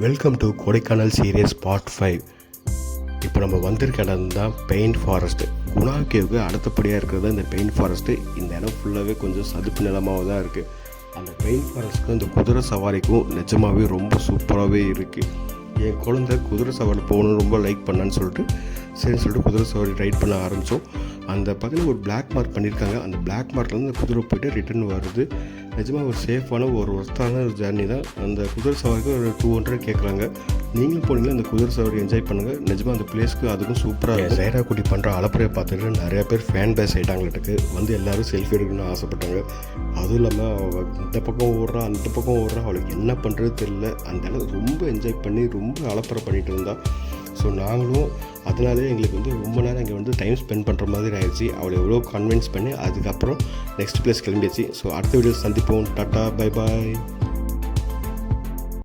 Welcome to Kodaikanal series part 5. இப்போ நம்ம வந்திருக்க இடம் தான் பெயின் ஃபாரஸ்ட்டு. குணா கேவுக்கு அடுத்தபடியாக இருக்கிறது இந்த பெயின் ஃபாரஸ்ட்டு. இந்த இடம் ஃபுல்லாகவே கொஞ்சம் சதுப்பு நிலமாக தான் இருக்குது. அந்த பெயின் ஃபாரஸ்ட்டுக்கும் இந்த குதிரை சவாரிக்கும் நிஜமாகவே ரொம்ப சூப்பராகவே இருக்குது. என் குழந்தை குதிரை சவாரி போகணுன்னு ரொம்ப லைக் பண்ணான்னு சொல்லிட்டு குதிரை சவாரி ரைட் பண்ண ஆரம்பித்தோம். அந்த பக்கத்தில் ஒரு பிளாக் மார்க் பண்ணியிருக்காங்க. அந்த பிளாக் மார்க்லேருந்து அந்த குதிரை போய்ட்டு ரிட்டர்ன் வருது. நிஜமாக ஒரு சேஃபான ஒரு ஒர்த்தான ஒரு ஜேர்னி தான். அந்த குதிரை சவாரிக்கு ஒரு 200 கேட்குறாங்க. நீங்களும் போனீங்கன்னா அந்த குதிரை சவாரி என்ஜாய் பண்ணுங்கள். நிஜமாக அந்த பிளேஸ்க்கு அதுக்கும் சூப்பராக இருக்கும். சைரா குட்டி பண்ணுற அலப்பறையை பார்த்துட்டு நிறையா பேர் ஃபேன் பேஸ் ஆகிட்டாங்களுக்கு வந்து எல்லோரும் செல்ஃபி எடுக்கணும்னு ஆசைப்பட்டாங்க. அதுவும் இல்லாமல் அவள் இந்த பக்கம் ஓடுறா அந்த பக்கம் ஓடுறா, அவளுக்கு என்ன பண்ணுறது தெரியல. அந்த இடம் ரொம்ப என்ஜாய் பண்ணி ரொம்ப அலப்பறை பண்ணிகிட்டு இருந்தா. ஸோ நாங்களும் அதனாலே எங்களுக்கு வந்து ரொம்ப நேரம் இங்கே வந்து டைம் ஸ்பெண்ட் பண்ணுற மாதிரி ஆயிடுச்சு. அவளை எவ்வளோ கன்வின்ஸ் பண்ணி அதுக்கப்புறம் நெக்ஸ்ட் பிளேஸ் கிளம்பியாச்சு. ஸோ அடுத்த வீடியோ சந்திப்போம். Tata, bye bye.